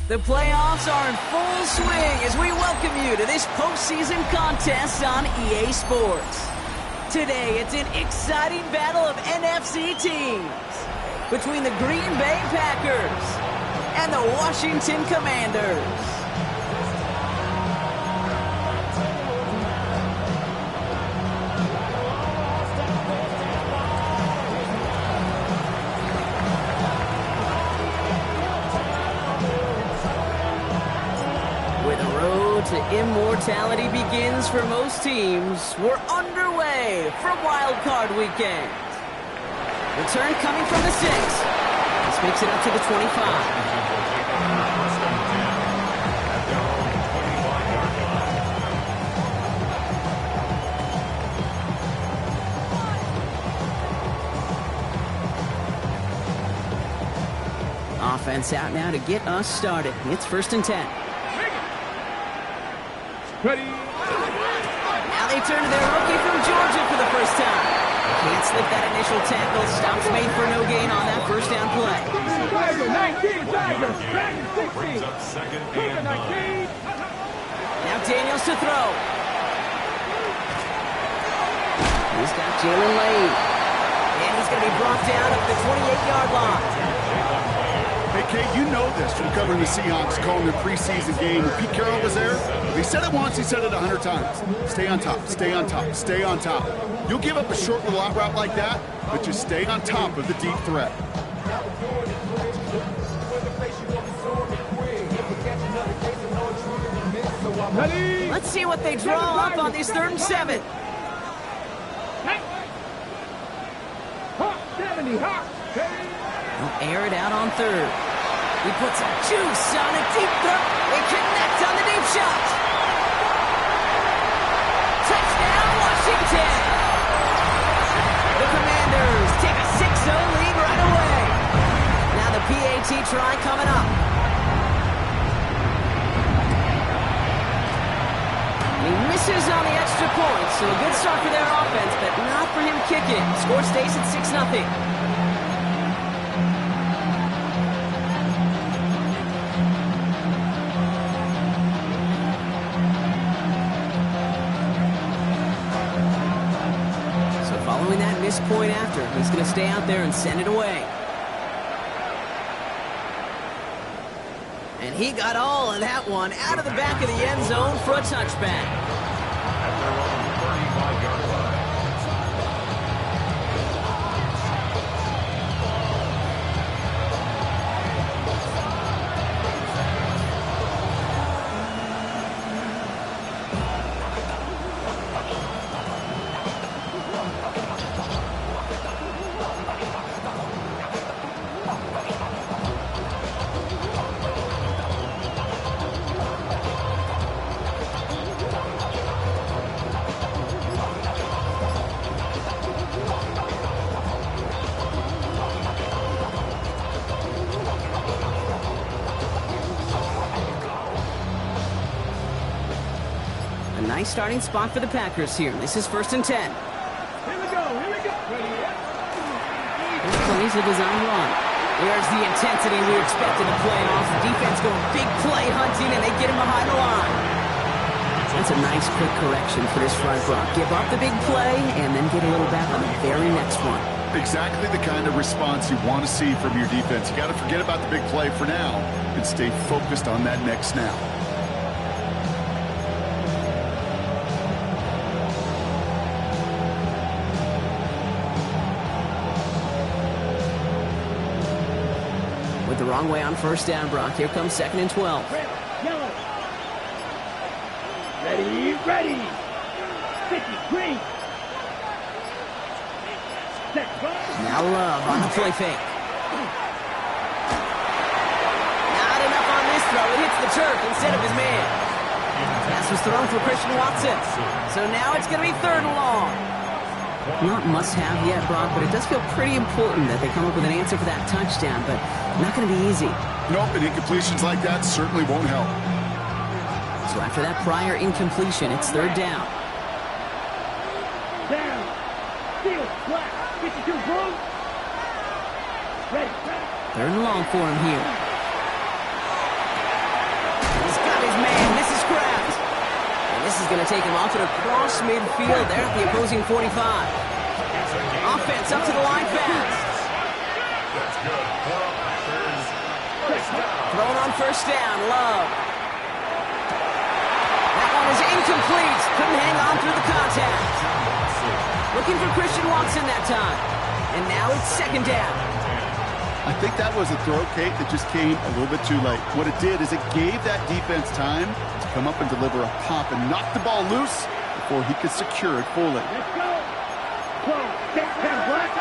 The playoffs are in full swing as we welcome you to this postseason contest on EA Sports. Today, it's an exciting battle of NFC teams between the Green Bay Packers and the Washington Commanders. To immortality begins for most teams. We're underway for Wild Card Weekend. Return coming from the 6. This makes it up to the 25. Offense out now to get us started. It's 1st and 10. Ready. Now they turn to their rookie from Georgia for the first time. Can't slip that initial tackle. Stops made for no gain on that first down play. Tiger, 19, Tiger, 16. Now Daniels to throw. He's got Jalen Lane. And he's going to be brought down at the 28-yard line. Hey, Kate, you know this from covering the Seahawks, calling the preseason game. When Pete Carroll was there, he said it once, he said it 100 times. Stay on top, stay on top, stay on top. You'll give up a short little out route like that, but just stay on top of the deep threat. Ready. Let's see what they draw up on this 3rd and 7. Hawk 70, Hawk. He'll air it out on 3rd. He puts a juice on a deep throw. They connect on the deep shot. Touchdown, Washington. The Commanders take a 6-0 lead right away. Now the PAT try coming up. He misses on the extra point, so a good start for their offense, but not for him kicking. Score stays at 6-0. Point after. He's going to stay out there and send it away. And he got all of that one out of the back of the end zone for a touchback. At their own 35-yard line. Nice starting spot for the Packers here. This is 1st and 10. Here we go, here we go. This play's a design run. There's the intensity we expected to play off. The defense going big play hunting, and they get him behind the line. That's a nice quick correction for this front row. Give up the big play, and then get a little back on the very next one. Exactly the kind of response you want to see from your defense. You got to forget about the big play for now and stay focused on that next snap. With the wrong way on 1st down, Brock. Here comes 2nd and 12. Ready, ready. 50, green. Now Love on the play fake. Not enough on this throw. It hits the turf instead of his man. Pass was thrown for Christian Watson. So now it's going to be 3rd and long. Not must-have yet, Brock, but it does feel pretty important that they come up with an answer for that touchdown, but not going to be easy. Nope, and incompletions like that certainly won't help. So after that prior incompletion, it's third down. Down. Field. Flat. 52 boom. Ready. Third and long for him here. He's got his man. This is Kraft. And this is going to take him off and across midfield there at the opposing 45. Offense up to the line fast. That's good. Thrown on first down. Love. That one is incomplete. Couldn't hang on through the contact. Looking for Christian Watson that time. And now it's second down. I think that was a throw, Kate, that just came a little bit too late. What it did is it gave that defense time to come up and deliver a pop and knock the ball loose before he could secure it fully. Let's go. Close. Get 10 black.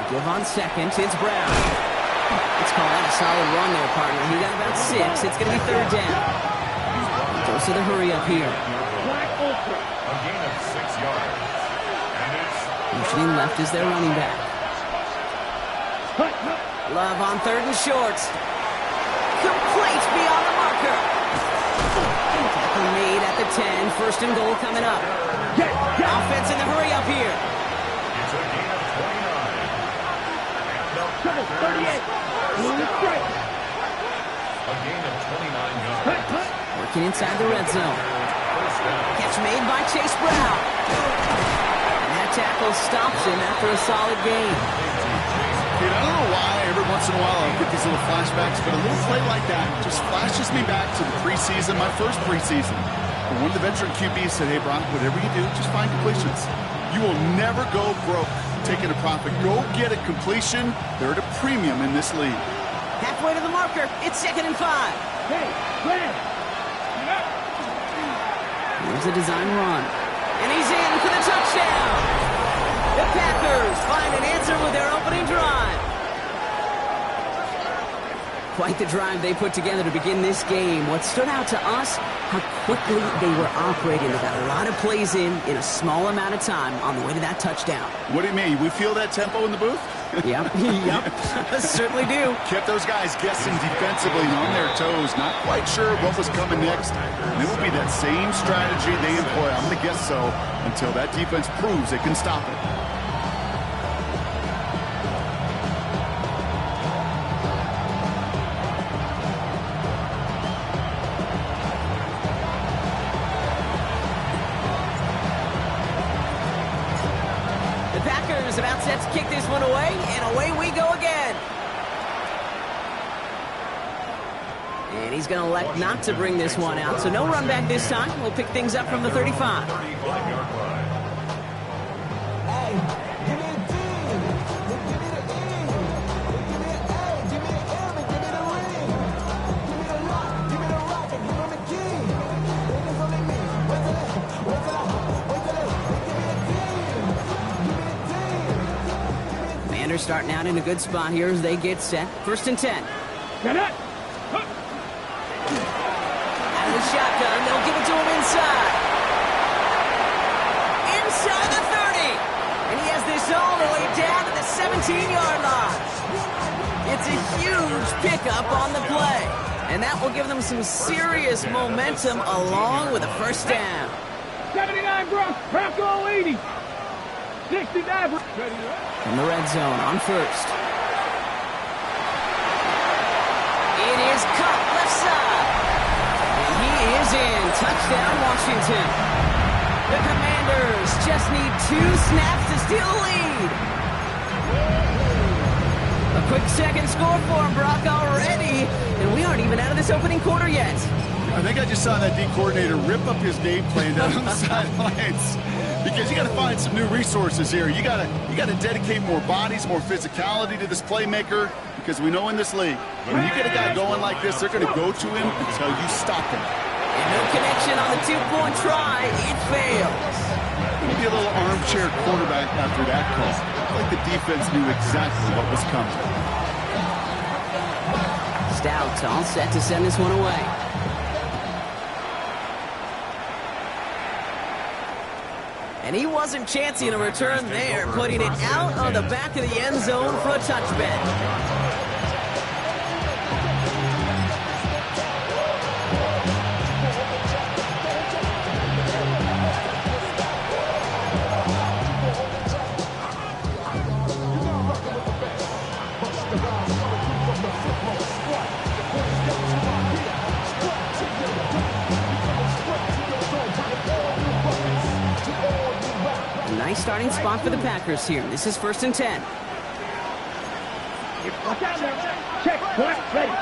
Give on second. It's Brown. Let's call that a solid run there, partner. He got about 6. It's going to be third down. Goes to the hurry up here. A gain of 6 yards. And it's Motioning left is their running back. Love on third and short. Complete beyond the marker. Tackle made at the 10. First and goal coming up. Offense in the hurry up here. it's a gain of 29. And the 38. a gain of 29 yards. Working inside the red zone. First down. Catch made by Chase Brown. And that tackle stops him after a solid gain. Dude, I don't know why every once in a while I get these little flashbacks, but a little play like that just flashes me back to the preseason, my first preseason. And one of the veteran QBs said, hey, Brock, whatever you do, just find completions. You will never go broke taking a profit. Go get a completion. They're at a premium in this league. Halfway to the marker. It's second and 5. Hey, Glenn. Here's a design run. And he's in for the touchdown. The Packers find an answer with their opening drive. Quite the drive they put together to begin this game. What stood out to us, how quickly they were operating. They got a lot of plays in a small amount of time on the way to that touchdown. What do you mean? We feel that tempo in the booth? Yep, certainly do. Kept those guys guessing defensively and on their toes, not quite sure what was coming next. And it will be that same strategy they employ, I'm going to guess so, until that defense proves it can stop it. The Packers about set to kick this one away, and away we go again. And he's going to elect not to bring this one out, so no run back this time. We'll pick things up from the 35. 35-yard line. Commanders starting out in a good spot here as they get set. First and 10. Get it. Out of the shotgun, they'll give it to him inside. Inside the 30. And he has this all the way down to the 17-yard line. It's a huge pickup on the play. And that will give them some serious momentum along with a first down. 79 Bronco 80. 69. From the red zone on first. It is cut left side. And he is in. Touchdown, Washington. The Commanders just need 2 snaps to steal the lead. A quick second score for him, Brock, already. And we aren't even out of this opening quarter yet. I think I just saw that D coordinator rip up his game plan down on the sidelines. Because you got to find some new resources here. You got to dedicate more bodies, more physicality to this playmaker. Because we know in this league, when you get a guy going like this, they're going to go to him until you stop him. And no connection on the 2-point try. It fails. Maybe a little armchair quarterback after that call. Like the defense knew exactly what was coming. Stout all set to send this one away. And he wasn't chancing a return there, putting it out on the back of the end zone for a touchback. Nice starting spot for the Packers here. This is 1st and 10. Check, ready.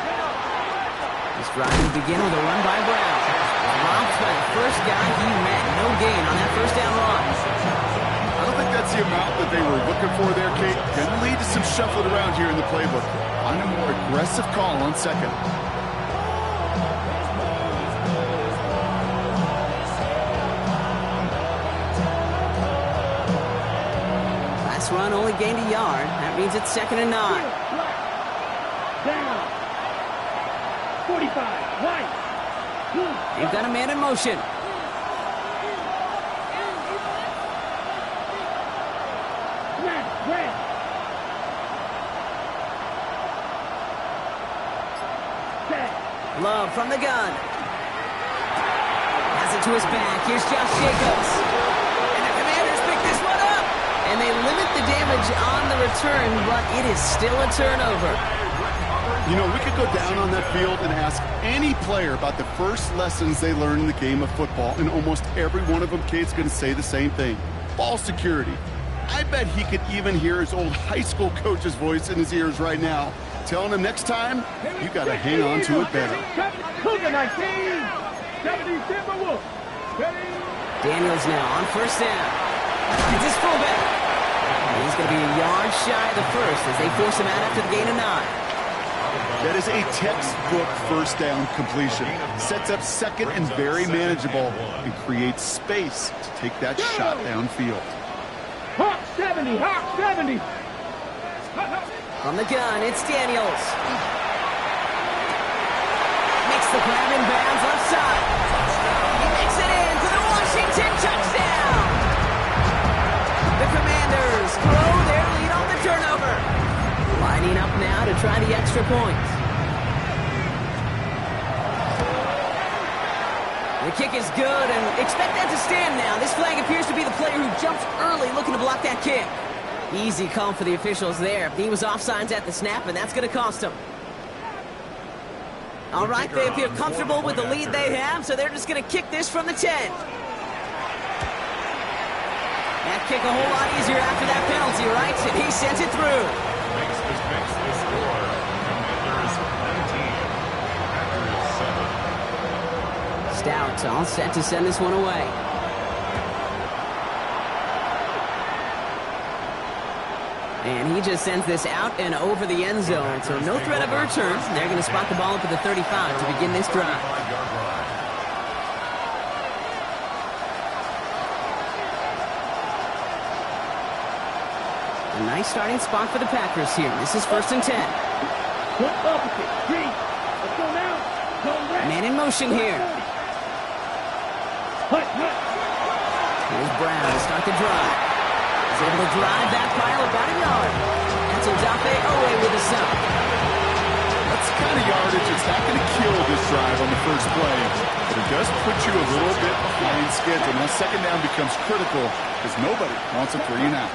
This drive will begin with a run by Brown. Robbed by the first guy he met. No gain on that first down run. I don't think that's the amount that they were looking for there, Kate. Can lead to some shuffling around here in the playbook. Find a more aggressive call on second. Run only gained a yard. That means it's 2nd and 9. Down. 45. White. They've got a man in motion. Red. Love from the gun. Has it to his back. Here's Josh Jacobs. And the Commanders pick this one up. And they limit the damage on the return, but it is still a turnover. You know, we could go down on that field and ask any player about the first lessons they learned in the game of football, and almost every one of them, Kate's going to say the same thing. Ball security. I bet he could even hear his old high school coach's voice in his ears right now, telling him next time, you got to hang on to it better. Daniels now on 1st down. It's his fullback. He's going to be a yard shy of the first as they force him out after the gain of 9. That is a textbook first down completion. Sets up second and very manageable and creates space to take that shot downfield. Hawk 70, Hawk 70. From the gun, it's Daniels. Makes the grab in bounds left side. He makes it in for the Washington touchdown. The Commanders grow their lead on the turnover. Lining up now to try the extra point. The kick is good, and expect that to stand now. This flag appears to be the player who jumps early looking to block that kick. Easy call for the officials there. He was offsides at the snap, and that's going to cost him. All right, they appear comfortable with the lead they have, so they're just going to kick this from the 10. That kick a whole lot easier after that penalty, right? And he sends it through. Makes the score. Commanders 19. Packers 7. Stout all set to send this one away. And he just sends this out and over the end zone. So no threat of a return. They're going to spot the ball up at the 35 to begin this drive. A nice starting spot for the Packers here. This is 1st and 10. Man in motion here. Here's Brown to start the drive. He's able to drive that pile about a yard. That's Odafe Owe with the stop. That's the kind of yardage that's not going to kill this drive on the first play, but it does put you a little bit behind schedule. Now second down becomes critical because nobody wants a 3 and out.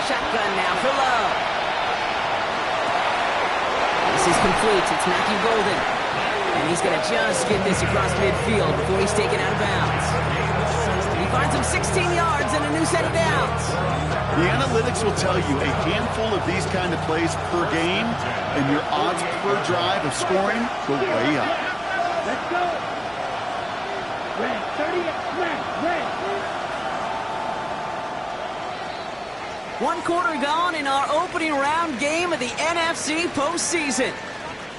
Shotgun now for Love. This is complete. It's Matthew Golden. And he's going to just get this across midfield before he's taken out of bounds. He finds him 16 yards and a new set of downs. The analytics will tell you a handful of these kind of plays per game, and your odds per drive of scoring go way up. Let's go. Red, 30, red. 1 quarter gone in our opening round game of the NFC postseason.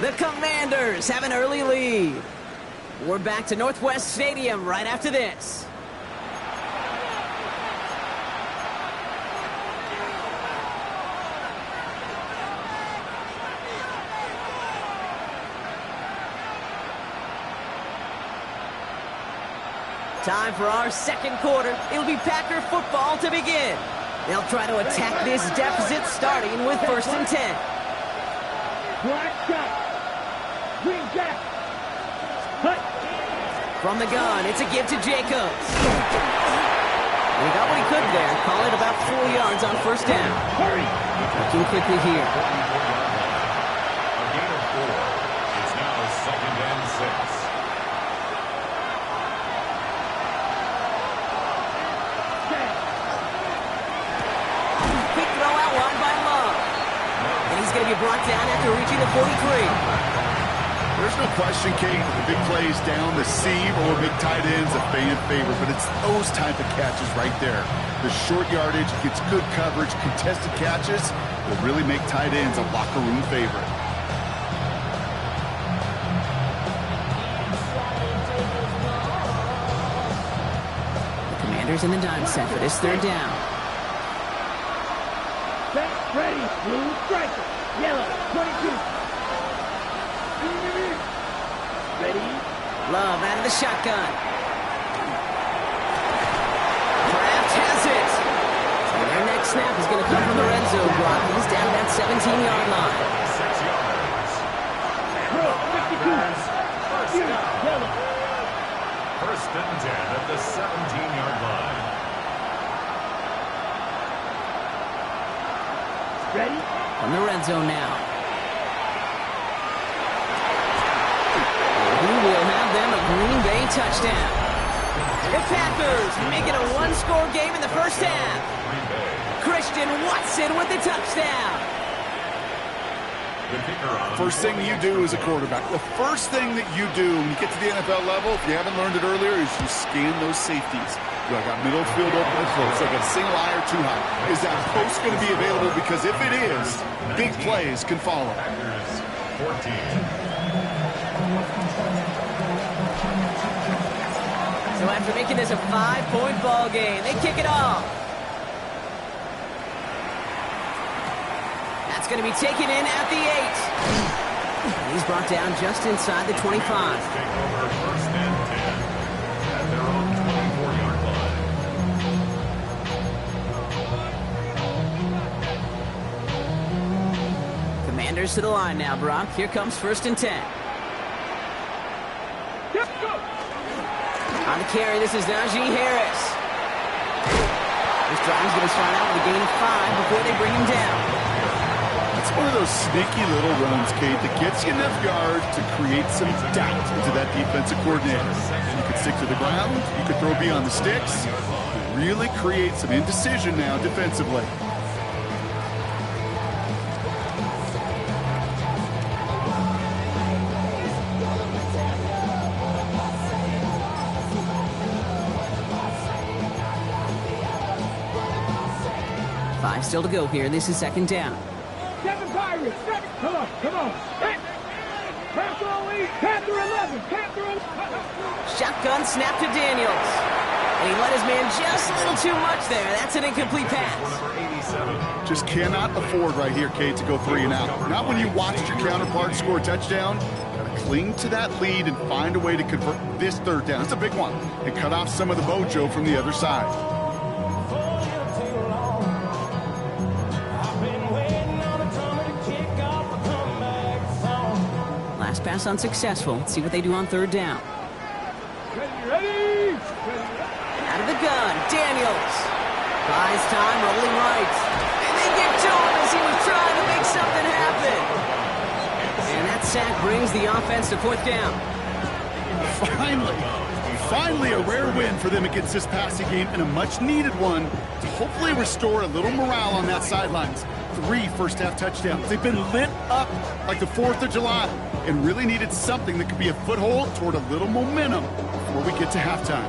The Commanders have an early lead. We're back to Northwest Stadium right after this. Time for our second quarter. It'll be Packer football to begin. They'll try to attack this deficit starting with 1st and 10. Black shot. Green jack. Cut. From the gun, it's a give to Jacobs. He got what he could there. Call it about 4 yards on 1st down. Hurry. Looking quickly here. A gain of 4. It's now 2nd and 6. Quick throw out wide by Love. And he's going to be brought down after reaching the 43. There's no question, Kate, the big plays down the seam or big tight ends a fan favorite, but it's those type of catches right there. The short yardage gets good coverage, contested catches will really make tight ends a locker room favorite. The Commanders in the dime set for this 3rd down. Set, ready, blue striker. Yellow, 22. Ready. Love out of the shotgun. Kraft has it. And their next snap is going to come from the red zone block. He's down that 17-yard line. 6 yards. Bro, 52. Yellow. 1st and 10 at the 17-yard line. Ready. From the red zone now. Who will have them a Green Bay touchdown? The Packers make it a 1-score game in the 1st half. Christian Watson with the touchdown. First thing you do as a quarterback, the first thing that you do when you get to the NFL level, if you haven't learned it earlier, is you scan those safeties. Do I got middle field open or close? Like a single eye or too high? Is that post going to be available? Because if it is, big plays can follow. Packers 14. So after making this a 5-point ball game, they kick it off. That's going to be taken in at the 8. And he's brought down just inside the 25. Take over 1st and 10 at their own 24-yard line. Commanders to the line now, Brock. Here comes 1st and 10. On the carry, this is Najee Harris. This drive is going to start out with a gain of 5 before they bring him down. It's one of those sneaky little runs, Kate, that gets you enough yards to create some doubt into that defensive coordinator. You could stick to the ground, you could throw beyond the sticks, really create some indecision now defensively. Still to go here. This is 2nd down. 7 Pirates. Come on, come on. Panther lead. Panther 11. Panther 11. Shotgun snap to Daniels. And he let his man just a little too much there. That's an incomplete pass. Just cannot afford right here, Kate, to go 3 and out. Not when you watched your counterpart score a touchdown. Gotta cling to that lead and find a way to convert this 3rd down. It's a big one. And cut off some of the mojo from the other side. Last pass unsuccessful. Let's see what they do on 3rd down. Ready. Out of the gun, Daniels. Buys time, rolling right. And they get to him as he was trying to make something happen. And that sack brings the offense to 4th down. Finally a rare win for them against this passing game, and a much-needed one to hopefully restore a little morale on that sidelines. 3 first-half touchdowns. They've been lit up like the 4th of July and really needed something that could be a foothold toward a little momentum before we get to halftime.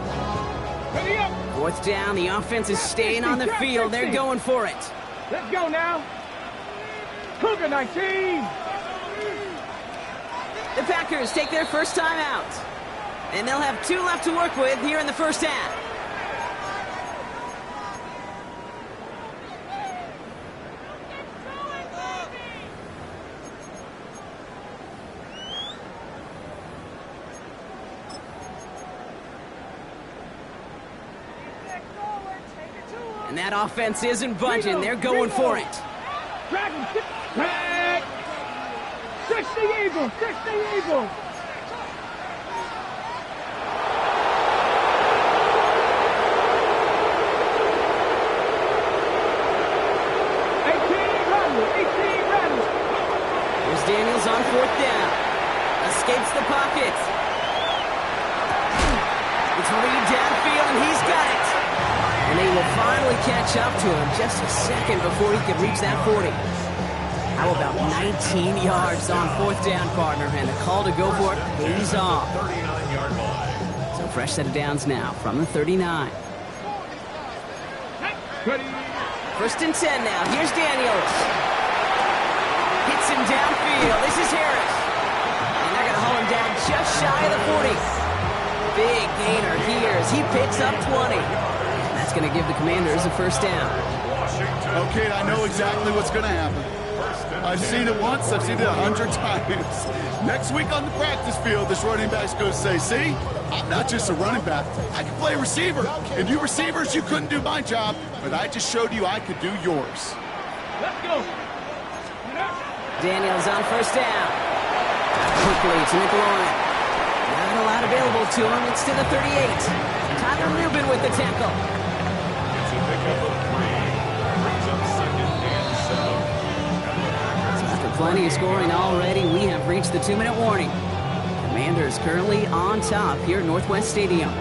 Ready up. 4th down, the offense is staying on the field. They're going for it. Let's go now. Cougar 19. The Packers take their first time out. And they'll have 2 left to work with here in the 1st half. And that offense isn't budging. They're going for it. Drag him. Drag. 60 Eagles. 60 Eagles. Daniels on fourth down. Escapes the pocket. It's Reed downfield, and he's got it. And they will finally catch up to him just a second before he could reach that 40. How about 19 yards on fourth down, partner? And the call to go for it pays off. 39-yard line. So fresh set of downs now from the 39. First and 10 now. Here's Daniels. Hits him downfield. This is Harris. And they're going to haul him down just shy of the 40. Big gainer here as he picks up 20. And that's going to give the Commanders a first down. Okay, I know exactly what's going to happen. I've seen it once. I've seen it 100 times. Next week on the practice field, this running back's going to say, see, I'm not just a running back. I can play receiver. And you receivers, you couldn't do my job, but I just showed you I could do yours. Let's go. Daniels on first down. Quickly to McLaurin. Not a lot available to him. It's to the 38. Tyler Rubin with the tackle. It's a pickup of 3. Brings up second and 7. So after plenty of scoring already, we have reached the 2-minute warning. Commanders currently on top here at Northwest Stadium.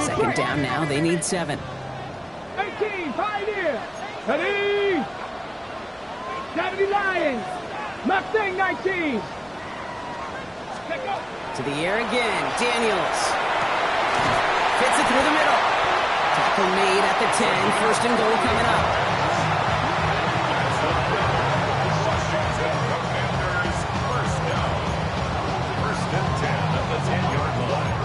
Second down now. They need 7. 18, Pioneer. Ready. 70 Lions. Mustang 19. To the air again. Daniels. Fits it through the middle. Tackle made at the 10. First and goal coming up. Washington Commanders first down. First and 10 at the 10-yard line.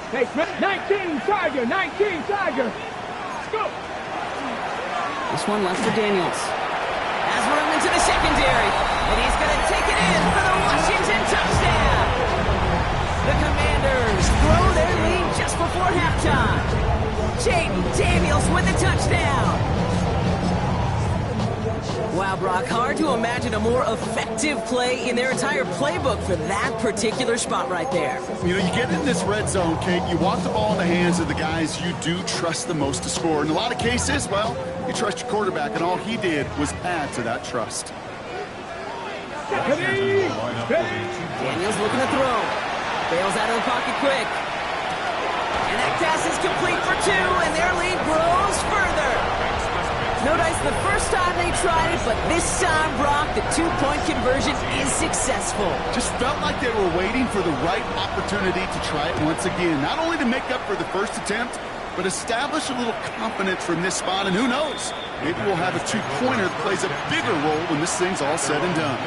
Hey, 19 Tiger, 19 Tiger. Let's go. This one left for Daniels. Has room into the secondary. And he's going to take it in for the Washington touchdown. The Commanders throw their lead just before halftime. Jaden Daniels with the touchdown. Wow, Brock, hard to imagine a more effective play in their entire playbook for that particular spot right there. You know, you get in this red zone, Kate, you want the ball in the hands of the guys you do trust the most to score. In a lot of cases, well, you trust your quarterback, and all he did was add to that trust. Daniels looking to throw. Bails out of the pocket quick. And that pass is complete for 2, and their lead grows further. Notice the first time they tried it, but this time, Brock, the 2-point conversion is successful. Just felt like they were waiting for the right opportunity to try it once again. Not only to make up for the first attempt, but establish a little confidence from this spot. And who knows, maybe we'll have a 2-pointer that plays a bigger role when this thing's all said and done.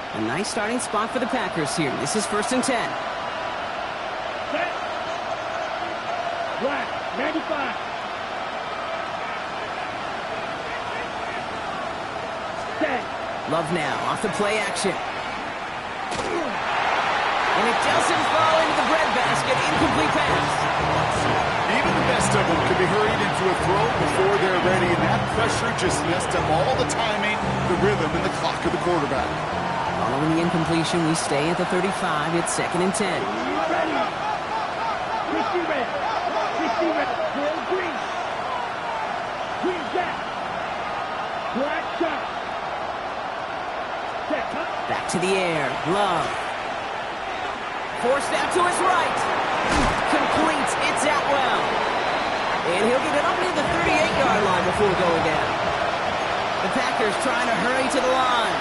A nice starting spot for the Packers here. This is first and 10. Set. Black, 95. Set. Love now, off the play action. And it doesn't fall into the breadbasket. Incomplete pass. Even the best of them can be hurried into a throw before they're ready, and that pressure just messed up all the timing, the rhythm, and the clock of the quarterback. Following the incompletion, we stay at the 35. It's second and 10. Ready. 50 red. 50 red. Gold green. Green jack. Black shot. Set. Back to the air. Love. Forced out to his right. Complete. It's Atwell. And he'll get it up near the 38-yard line before going down. The Packers trying to hurry to the line.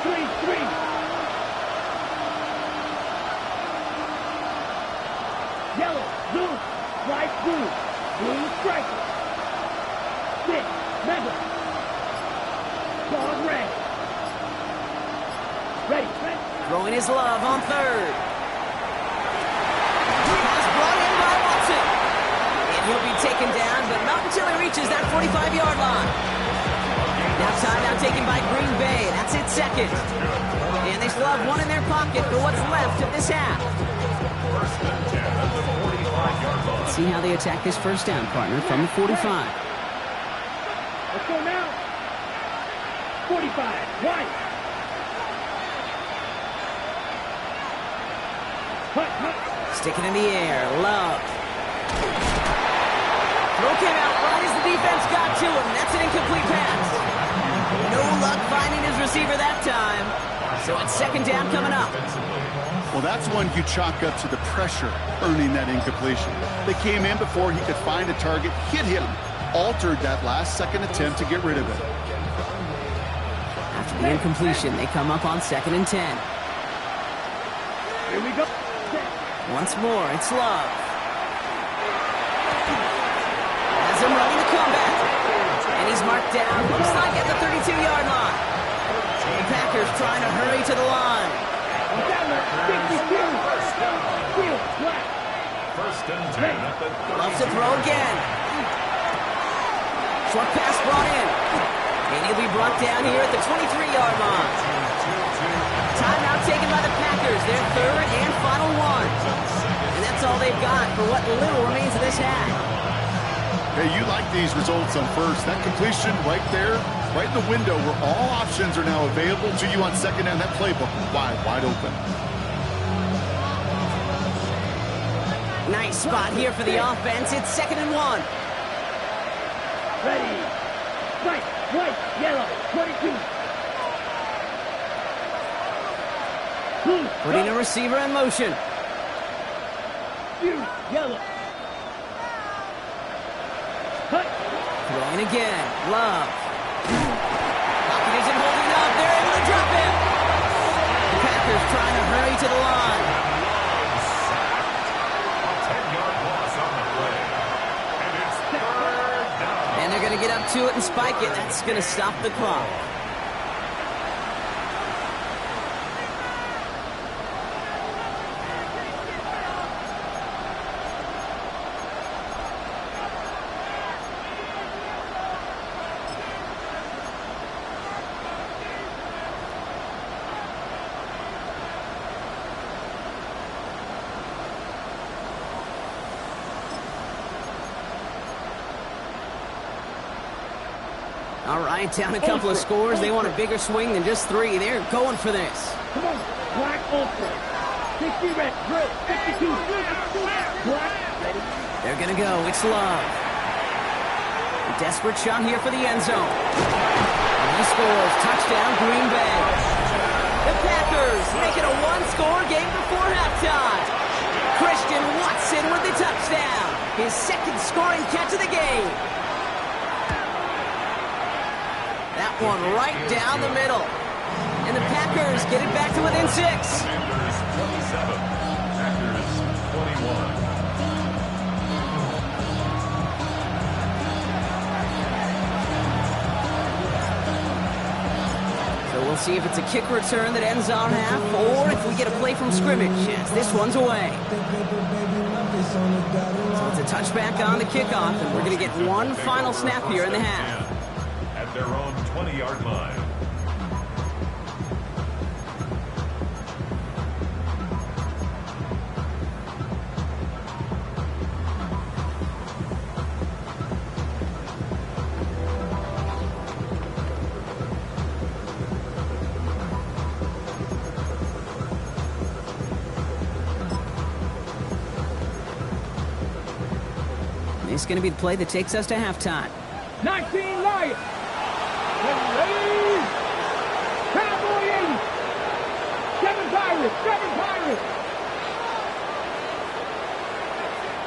3-3. Yellow, blue, white, blue. Blue striker. 6, mega. Ball red. Ready, set. Throwing his love on third. Pass brought in by Watson. And he'll be taken down, but not until he reaches that 45-yard line. Now timeout taken by Green Bay. That's its second. And they still have one in their pocket for what's left of this half. First and 10 at the 45-yard line. Let's see how they attack this first down, partner, from the 45. Let's go now. 45, white. Hut, hut. Stick it in the air. Love. Throw came out right as the defense got to him. That's an incomplete pass. No luck finding his receiver that time. So it's second down coming up. Well, that's one you chalk up to the pressure earning that incompletion. They came in before he could find a target, hit him, altered that last-second attempt to get rid of it. After the incompletion, they come up on 2nd and 10. Here we go. Once more, it's Love. Has him running the comeback. And he's marked down, looks like at the 32-yard line. The Packers trying to hurry to the line. First and 10 at the Loves to throw again. Short pass brought in. And he'll be brought down here at the 23-yard line. Timeout taken by the Packers, their third and final one. And that's all they've got for what little remains of this half. Hey, you like these results on first. That completion right there, right in the window where all options are now available to you on second down. That playbook wide open. Nice spot here for the offense. It's 2nd and 1. Ready. White, white, yellow, 22. Blue, Putting a receiver in motion. blue, yellow. Hut. Throwing again. Love. Pocket isn't holding up. They're able to drop him. The Packers trying to hurry to the line. 10-yard loss on the play. And it's third down. And they're going to get up to it and spike it. That's going to stop the clock. All right, down a couple of scores. They want a bigger swing than just 3. They're going for this. Come on. Black ultra. 60 red. Red. 52. Black. Ready. They're going to go. It's Love. A desperate shot here for the end zone. And he scores. Touchdown, Green Bay. The Packers make it a one-score game before halftime. Christian Watson with the touchdown. His second scoring catch of the game. That one right down the middle. And the Packers get it back to within 6. Commanders 27, Packers 21. So we'll see if it's a kick return that ends our half, or if we get a play from scrimmage, as this one's away. So it's a touchback on the kickoff, and we're going to get one final snap here in the half. At their own 20-yard line. This is going to be the play that takes us to halftime. 19 Lions. Ready. Cowboy 80. 7 Pirates. 7 Pirates.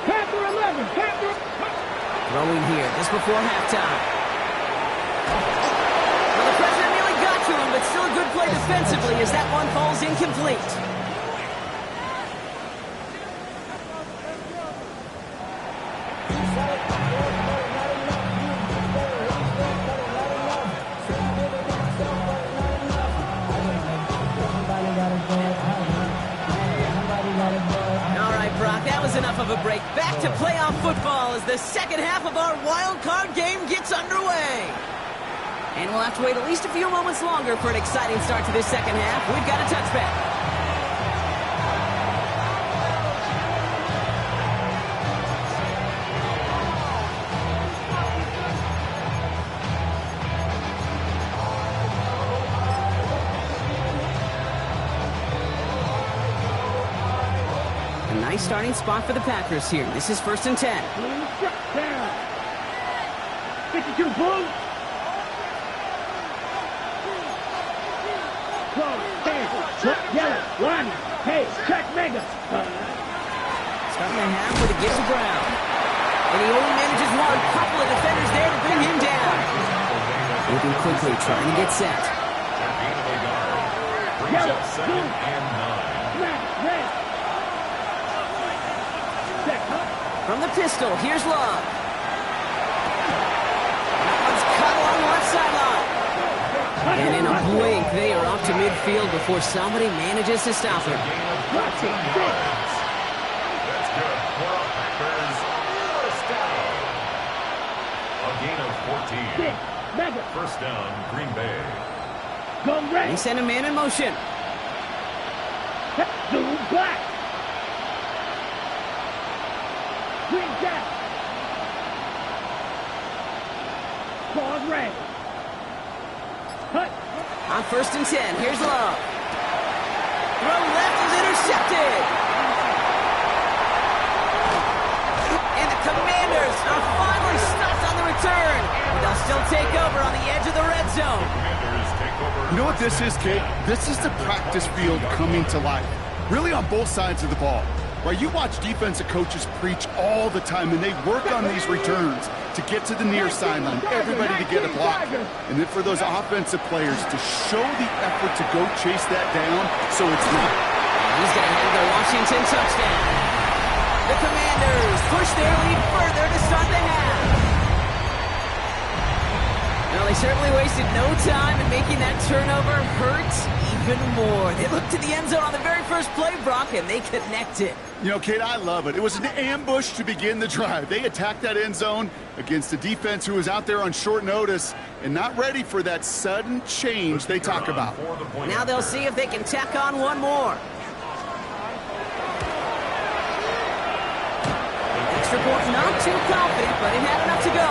Panther 11. Panther. Throwing here just before halftime. Well, the pressure nearly got to him, but but still a good play defensively as that one falls incomplete. All right, Brock, that was enough of a break. Back to playoff football as the second half of our wild card game gets underway. And we'll have to wait at least a few moments longer for an exciting start to this second half. We've got a touchback. Nice starting spot for the Packers here. This is 1st and 10. Down. 52 blue. Yellow. One. Hey, check mega. Starting the half with a give to Brown. And he only manages one. Couple of defenders there to bring him down. Moving quickly, trying to get set. Yellow. Second and 9. Red. From the pistol, here's Love. That one's cut along the left sideline. And in a blink, they are off to midfield before somebody manages to stop him. That's good for our Packers. First down. A gain of 14. First down, Green Bay. They send a man in motion. Blue black. Green down. Claws red. Cut. On 1st and 10, here's Love. Throw left is intercepted. And the Commanders are finally stopped on the return. But they'll still take over on the edge of the red zone. You know what this is, Kate? This is the practice field coming to life. Really on both sides of the ball. Right, you watch defensive coaches preach all the time, and they work on these returns to get to the near sideline, everybody to get a block. And then for those offensive players to show the effort to go chase that down so it's not. He's going to have the Washington touchdown. The Commanders push their lead further to start the half. Well, they certainly wasted no time in making that turnover hurt even more. They looked to the end zone on the very first play, Brock, and they connected. You know, Kate, I love it. It was an ambush to begin the drive. They attacked that end zone against a defense who was out there on short notice and not ready for that sudden change they talk about. Now they'll see if they can tack on one more. Extra point, not too confident, but it had enough to go.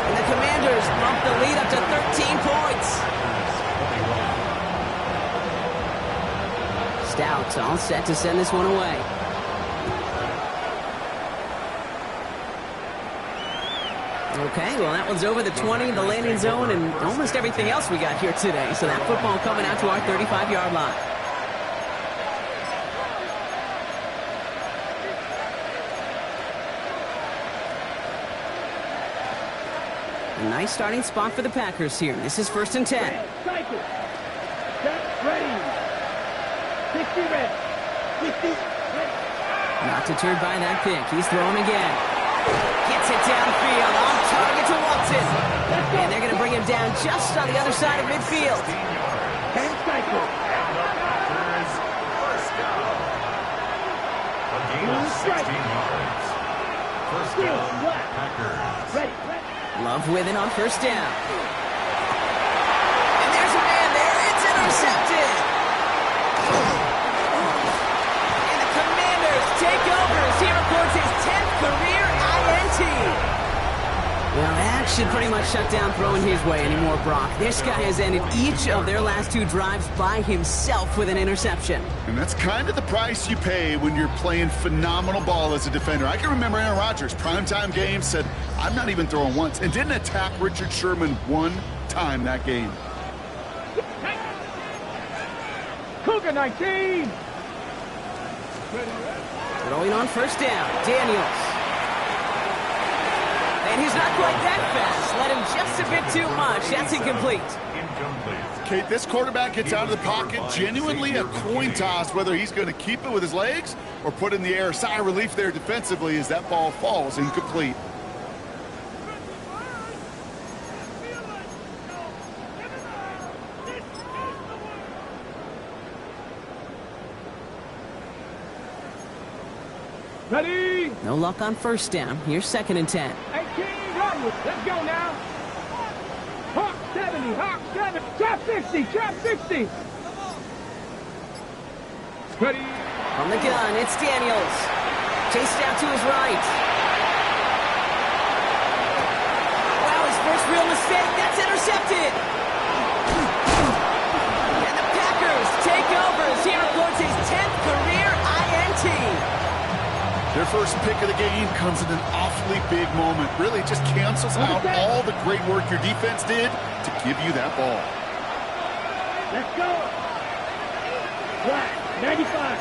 And the Commanders bump the lead up to 13 points. Stout all set to send this one away. Okay, well, that one's over the 20, the landing zone, and almost everything else we got here today. So that football coming out to our 35-yard line. A nice starting spot for the Packers here. This is 1st and 10. Cycle. Set, ready. 60 red. 60 red. Not deterred by that pick. He's throwing again. Gets it downfield, on target to Watson. And they're going to bring him down just on the other side of midfield. And cycle. First down. A gain of 16 yards. First down, Packers. Ready. Love with it on 1st down. And there's a man there. It's intercepted. And the Commanders take over as he records his 10th career INT. Well, that should pretty much shut down throwing his way anymore, Brock. This guy has ended each of their last 2 drives by himself with an interception. And that's kind of the price you pay when you're playing phenomenal ball as a defender. I can remember Aaron Rodgers, primetime game, said, I'm not even throwing once, and didn't attack Richard Sherman one time that game. Cougar 19. Throwing on 1st down, Daniels. And he's not quite that fast. Let him just a bit bit too much. That's incomplete. Kate, this quarterback gets out of the pocket, genuinely a coin toss whether he's going to keep it with his legs or put it in the air. Sigh of relief there defensively as that ball falls incomplete. Ready? No luck on first down. Here's 2nd and 10. 18, run. Let's go now. Hawk 70, Hawk 70. Trap 60, trap 60. Ready? From the gun, it's Daniels. Chased out to his right. Wow, his first real mistake. That's intercepted. And the Packers take over as he records his 10th career INT. Their first pick of the game comes at an awfully big moment. Really just cancels out all the great work your defense did to give you that ball. Let's go. Black, 95.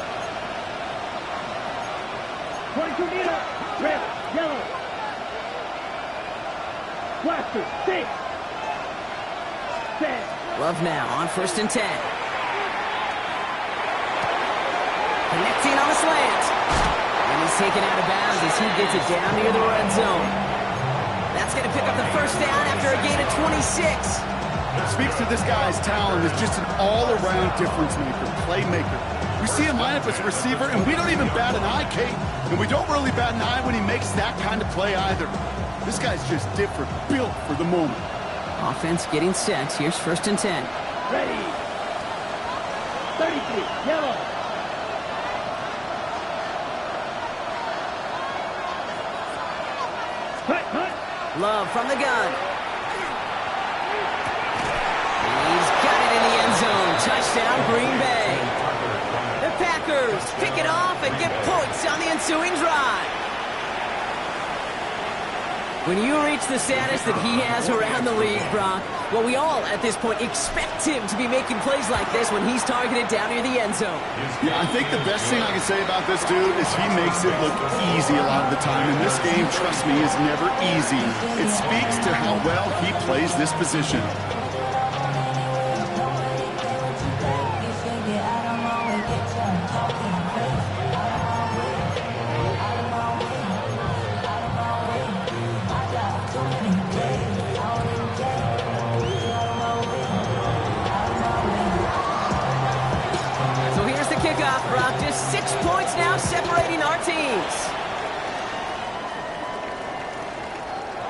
22 meter. Red, yellow. Blaster, 6. 10. Love now on 1st and 10. Connecting on the slant. And he's taken out of bounds as he gets it down near the red zone. That's going to pick up the first down after a gain of 26. Speaks to this guy's talent as just an all-around difference maker, playmaker. We see him line up as a receiver, and we don't even bat an eye, Kate. And we don't really bat an eye when he makes that kind of play either. This guy's just different, built for the moment. Offense getting set. Here's 1st and 10. Ready. 33, yellow. Love from the gun. He's got it in the end zone. Touchdown, Green Bay. The Packers pick it off and get points on the ensuing drive. When you reach the status that he has around the league, Brock, well, we all, at this point, expect him to be making plays like this when he's targeted down near the end zone. Yeah, I think the best thing I can say about this dude is he makes it look easy a lot of the time. And this game, trust me, is never easy. It speaks to how well he plays this position. Brock, just 6 points now separating our teams.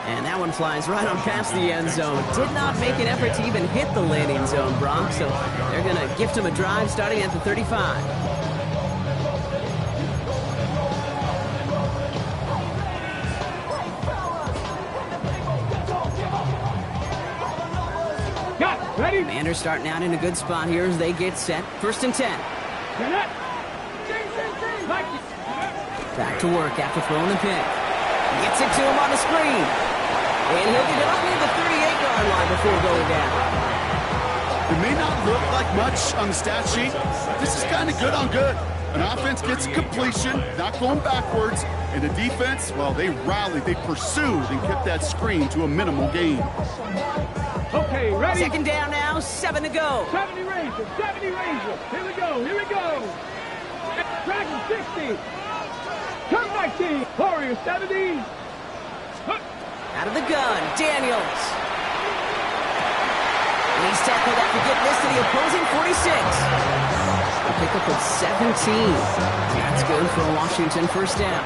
And that one flies right on past the end zone. Did not make an effort to even hit the landing zone, Brock, so they're going to gift him a drive starting at the 35. Ready? Commanders starting out in a good spot here as they get set. 1st and 10. Back to work after throwing the pick. Gets it to him on the screen. And he'll get it up near the 38-yard line before going down. It may not look like much on the stat sheet, but this is kind of good on good. An offense gets a completion, not going backwards, and the defense, well, they rallied, they pursued, and kept that screen to a minimal gain. Okay, ready? 2nd down now, 7 to go. 70 Rangers, 70 Rangers. Here we go, here we go. Dragon 60. Come back, team. Warrior 70. Out of the gun, Daniels. And he's tackled after getting this to the opposing 46. A pickup of 17. That's good for Washington 1st down.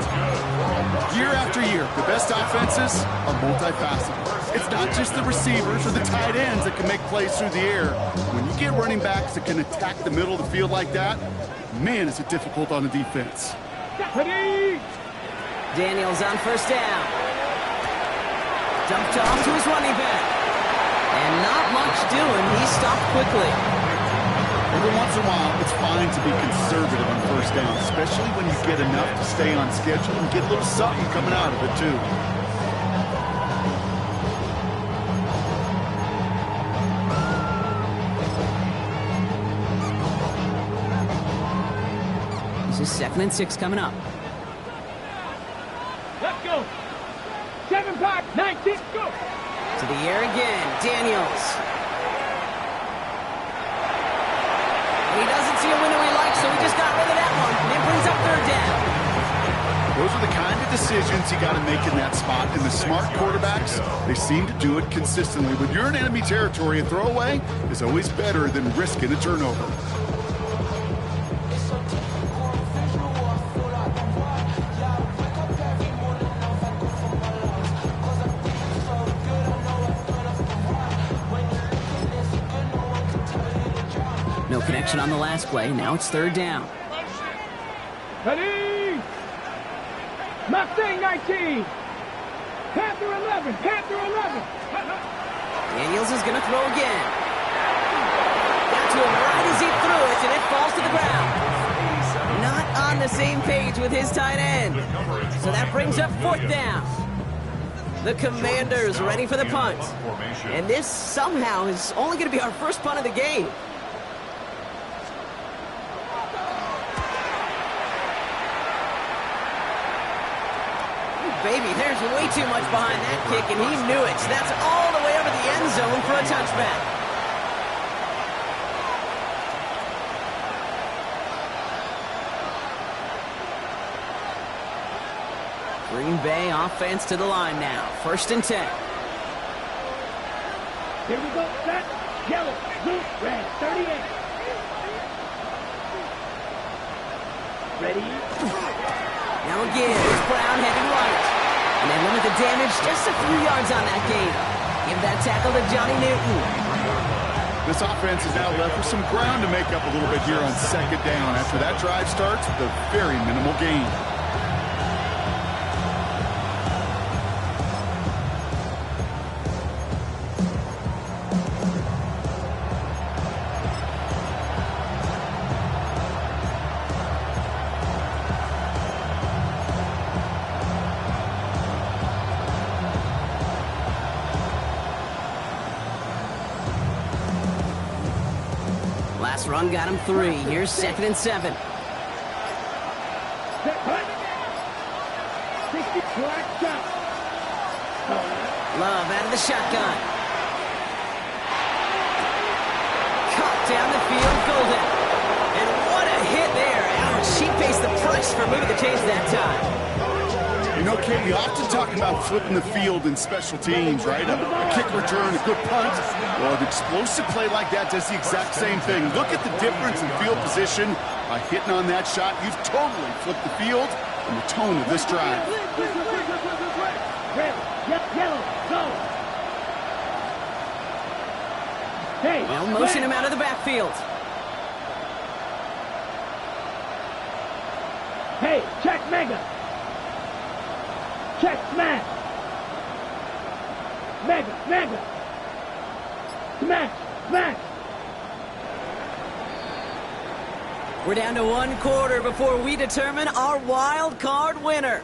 Year after year, the best offenses are multifaceted. It's not just the receivers or the tight ends that can make plays through the air. When you get running backs that can attack the middle of the field like that, man, is it difficult on the defense. Ready? Daniels on 1st down. Dumped off to his running back. And not much doing. He stopped quickly. Every once in a while, it's fine to be conservative on 1st down, especially when you get enough to stay on schedule and get a little something coming out of it, too. This is 2nd and 6 coming up. Let's go. 7-5, 19, go. So the air again, Daniels. He doesn't see a window he likes, so he just got rid of that one. And it brings up third down. Those are the kind of decisions you got to make in that spot. And the smart quarterbacks, they seem to do it consistently. When you're in enemy territory, a throwaway is always better than risking a turnover. No connection on the last play. Now it's third down. Ready? Mustang 19. Panther 11. Panther 11. Daniels is going to throw again. Got to him right as he threw it, and it falls to the ground. Not on the same page with his tight end. So that brings up fourth down. The Commanders ready for the punt. And this somehow is only going to be our first punt of the game. Baby, there's way too much behind that kick, and he knew it. So that's all the way over the end zone for a touchback. Green Bay offense to the line now. 1st and 10. Here we go. Set. Yellow. Blue. Red. 38. Ready? Now again, it's Brown heading right. And they limit the damage just a few yards on that gain. Give that tackle to Johnny Newton. This offense is now left with some ground to make up a little bit here on 2nd down after that drive starts with a very minimal gain. Last run got him 3. Here's 2nd and 7. Set. Cut. 60. Black shot. Love out of the shotgun. Caught down the field, Golden. And what a hit there. Ouch, she pays the price for moving the chains that time. You know, Kate, we often talk about flipping the field in special teams, right? A kick return, a good punt. Well, an explosive play like that does the exact same thing. Look at the difference in field position. By hitting on that shot, you've totally flipped the field and the tone of this drive. Red. Yellow. Go. Hey. Well, motion him out of the backfield. Hey, check Mega. Check smash. Mega. Smash. We're down to 1 quarter before we determine our wild card winner.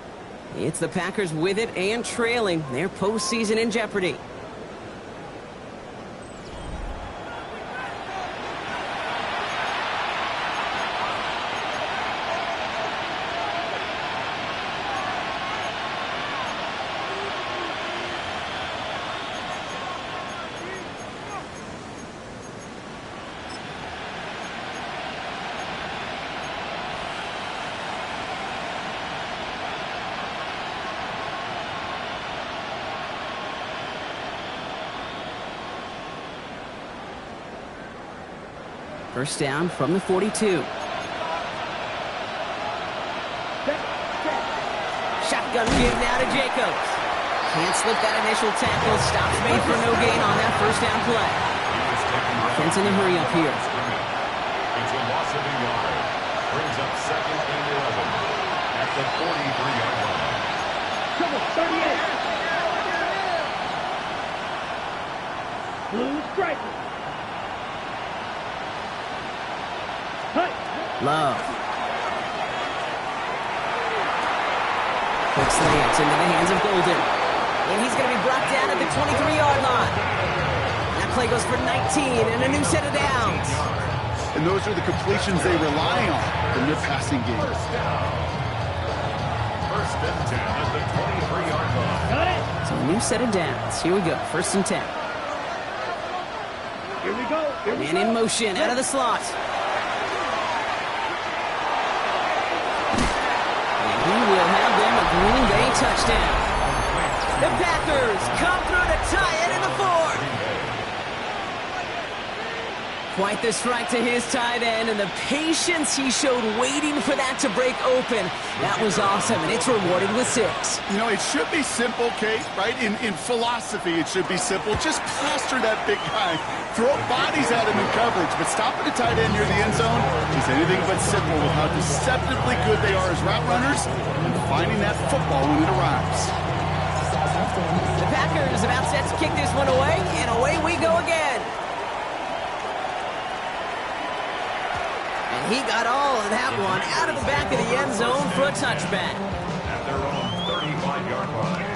It's the Packers with it and trailing. Their postseason in jeopardy. First down from the 42. Shotgun give now to Jacobs. Can't slip that initial tackle. Stops made for no gain on that first down play. Offense in a hurry up here. It's a loss of a yard. Brings up 2nd and 11 at the 43-yard line. Come on, 38. Blue striker. Love. Quick slants into the hands of Golden. And he's going to be brought down at the 23-yard line. That play goes for 19 and a new set of downs. And those are the completions they rely on in their passing game. First and 10 at the 23-yard line. Got it. So A new set of downs. Here we go. 1st and 10. Here we go. Here we Man go. in motion out of the slot. And he will have them a Green Bay touchdown. The Packers come through to tie it in the 4th. Quite the strike to his tight end, and the patience he showed waiting for that to break open. That was awesome, and it's rewarded with 6. You know, it should be simple, Kate, right? In philosophy, it should be simple. Just plaster that big guy. Throw bodies at him in coverage, but stopping a tight end near the end zone is anything but simple with how deceptively good they are as route runners and finding that football when it arrives. The Packers about set to kick this one away, and away we go again. And he got all of that one out of the back of the end zone for a touchback. At their own 35-yard line.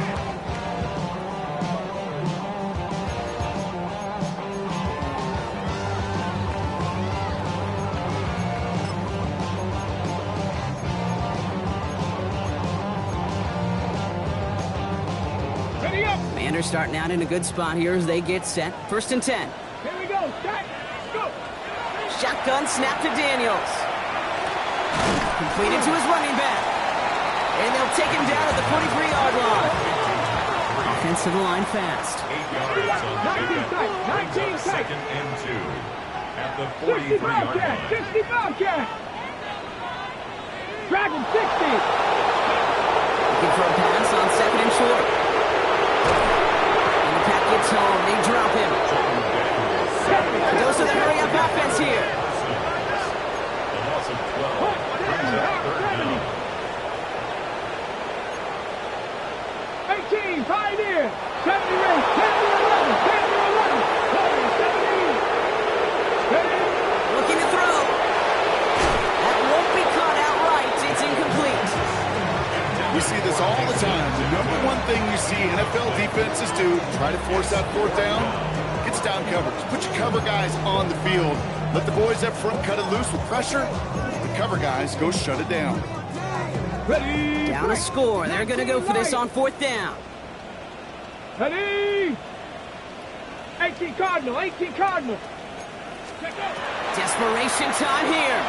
Ready up. Commanders starting out in a good spot here as they get set. 1st and 10. Here we go. Set. Go. Shotgun snap to Daniels. Completed to his running back. And they'll take him down at the 43-yard line. Offensive line fast. 8 yards on 19 tight. 19 tight. 2nd and 2. At the 60 43-yard Bobcat. line. 60 Bobcat. Dragon 60. Looking for a pass on 2nd and short. And the pack gets home. They drop him. Those are the hurry-up offense here. A loss of 12. Brings up 3rd down. 18, Pioneer. 70 race. 10 to 11. 10 to 11. 70. Looking to throw. That won't be caught outright. It's incomplete. We see this all the time. The number one thing you see NFL defenses do, try to force that 4th down, gets down coverage. Put your cover guys on the field. Let the boys up front cut it loose with pressure. The cover guys go shut it down. Ready. Down a score. They're going to go for this on 4th down. Ready. 18 Cardinal. 18 Cardinal. Check out. Desperation time here.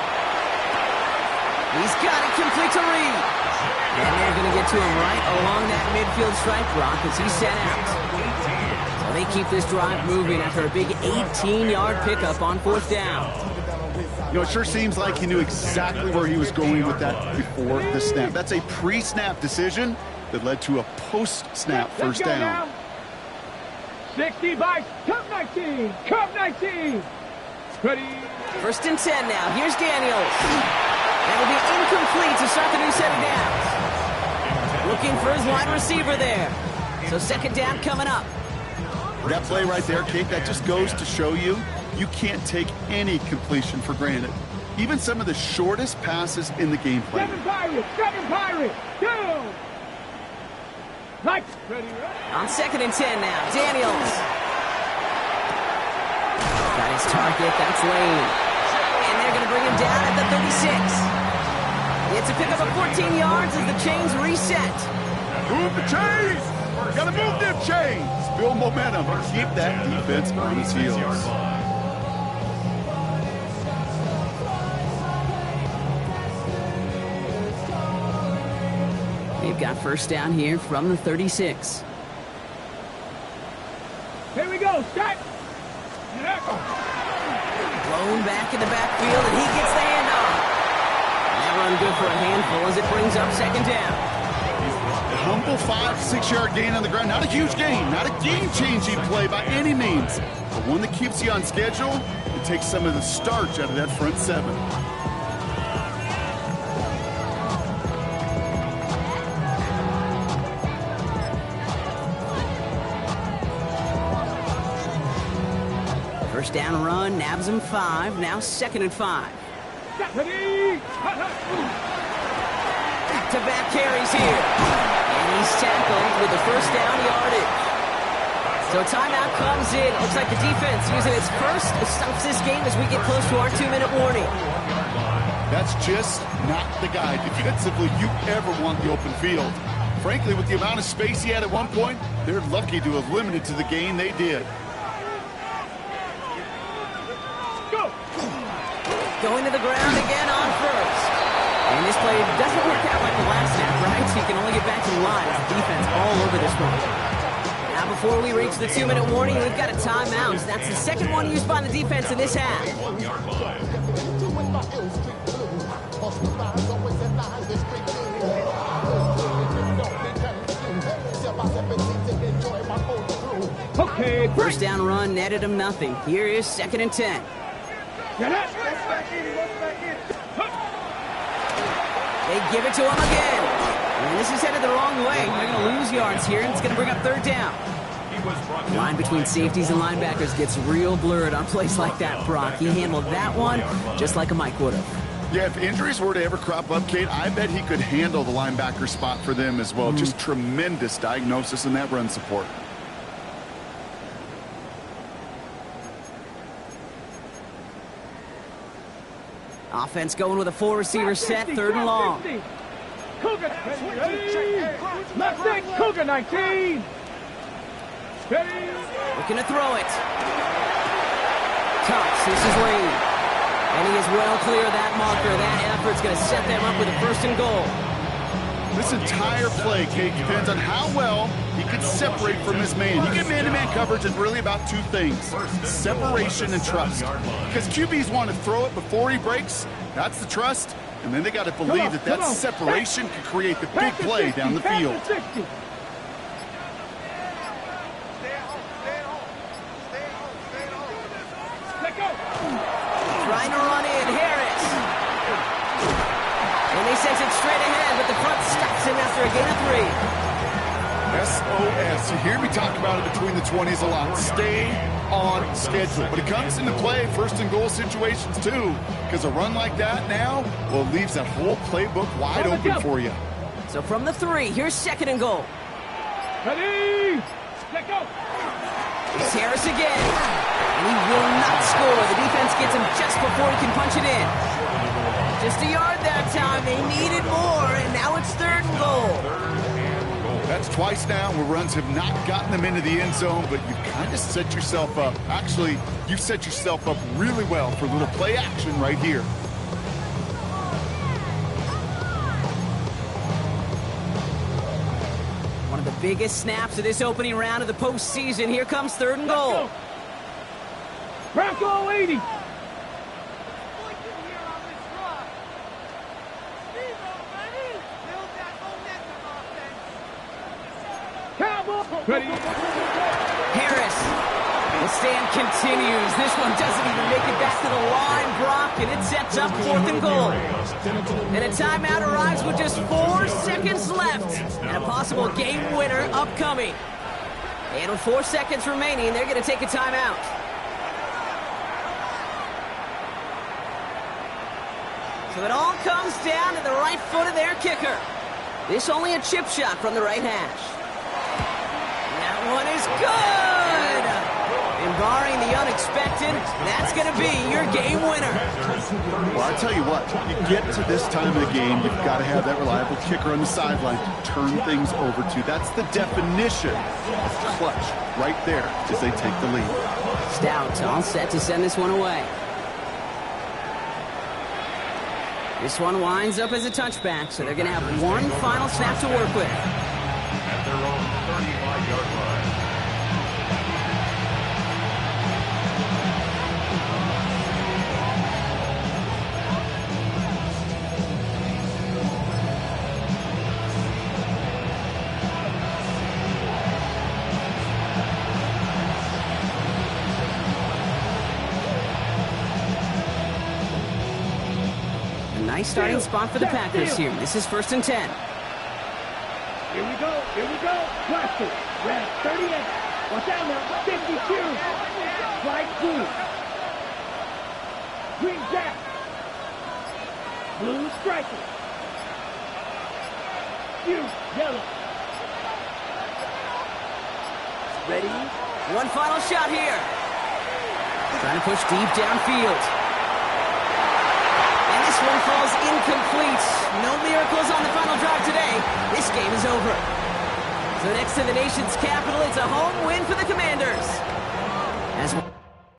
He's got it complete to Reed. And they're going to get to him right along that midfield stripe block as he's set out. So they keep this drive moving after a big 18-yard pickup on 4th down. You know, it sure seems like he knew exactly where he was going with that before the snap. That's a pre-snap decision that led to a post-snap Let's 1st go down. now. 60 Vikes. Cup 19. Cup 19. Ready. 1st and 10 now. Here's Daniels. That'll be incomplete to start the new set of downs. Looking for his wide receiver there. So 2nd down coming up. That play right there, Kate, that just goes to show you can't take any completion for granted. Even some of the shortest passes in the game play. 7 Pirates. 7 Pirates. Go. Vikes. Ready. On 2nd and 10 now. Daniels. Got his target. That's Lane. And they're going to bring him down at the 36. It's a pickup of 14 yards as the chains reset. Move the chains! Gotta move them chains! Build momentum. Keep that defense on its heels. They've got 1st down here from the 36. Here we go. Start. Blown back in the backfield, and he gets the handoff. That run good for a handful as it brings up 2nd down. A humble 5-6-yard gain on the ground. Not a huge gain, not a game-changing play by any means, but one that keeps you on schedule and takes some of the starch out of that front 7. First down run, nabs him 5, now 2nd and 5. Back-to-back carries here. And he's tackled with the 1st down yardage. So timeout comes in. Looks like the defense using its first stops this game as we get close to our 2-minute warning. That's just not the guy defensively you ever want the open field. Frankly, with the amount of space he had at one point, they're lucky to have limited to the gain they did. Go! Going to the ground again on first. And this play doesn't work out like the last snap, right? So you can only get back to the line. Defense all over this one. Now before we reach the 2-minute warning, we've got a timeout. That's the second one used by the defense in this half. 1 yard line. Okay, First down run netted him nothing. Here is 2nd and 10. get up! They give it to him again. And this is headed the wrong way. They're going to lose yards here, and it's going to bring up 3rd down. The line between safeties and linebackers gets real blurred on plays like that, Brock. He handled that one just like a Mike would have. Yeah, if injuries were to ever crop up, Kate, I bet he could handle the linebacker spot for them as well. Just tremendous diagnosis in that run support. Offense going with a 4-receiver set, 3rd and long. Cougar, left side, Cougar 19. Steady. Looking to throw it. Cox, this is Lane. And he is well clear of that marker. That effort's going to set them up with a 1st and goal. This entire play, Kate, depends on how well he can separate from his man. You get man-to-man coverage is really about 2 things, separation and trust. Because QBs want to throw it before he breaks. That's the trust. And then they got to believe that separation can create the big play down the field. Trying to run in, Harris. And he sends it straight ahead, but the front stops him after a gain of 3. SOS. You hear me talk about it between the 20s a lot. Stay on schedule. But it comes into play 1st and goal situations too. Because a run like that now, well, it leaves that whole playbook wide open for you. So from the 3, here's 2nd and goal. Ready, let go. It's Harris again. And he will not score. The defense gets him just before he can punch it in. Just a yard that time. They needed more, and now it's 3rd and goal. That's twice now where runs have not gotten them into the end zone, but you've kind of set yourself up. Actually, you've set yourself up really well for a little play action right here. One of the biggest snaps of this opening round of the postseason. Here comes 3rd and goal. Bronco 80. Ready. Harris. The stand continues. This one doesn't even make it back to the line, Brock, and it sets up 4th and goal. And a timeout arrives with just 4 seconds left. And a possible game winner upcoming. And with 4 seconds remaining, they're going to take a timeout. So it all comes down to the right foot of their kicker. This only a chip shot from the right hash. That one is good! And barring the unexpected, that's going to be your game winner. Well, I tell you what, you get to this time of the game, you've got to have that reliable kicker on the sideline to turn things over to. That's the definition of clutch right there as they take the lead. Stout all set to send this one away. This one winds up as a touchback, so they're going to have one final snap to work with. At their own 35-yard line. Nice starting spot for the Packers here. This is 1st and 10. Here we go, here we go. Blast it. Red 38. Watch out now. 52. Flight blue. Green jack. Blue striker. You, yellow. Ready? One final shot here. Trying to push deep downfield. And this one falls incomplete. No miracles on the final drive today. This game is over. So next to the nation's capital, it's a home win for the Commanders. As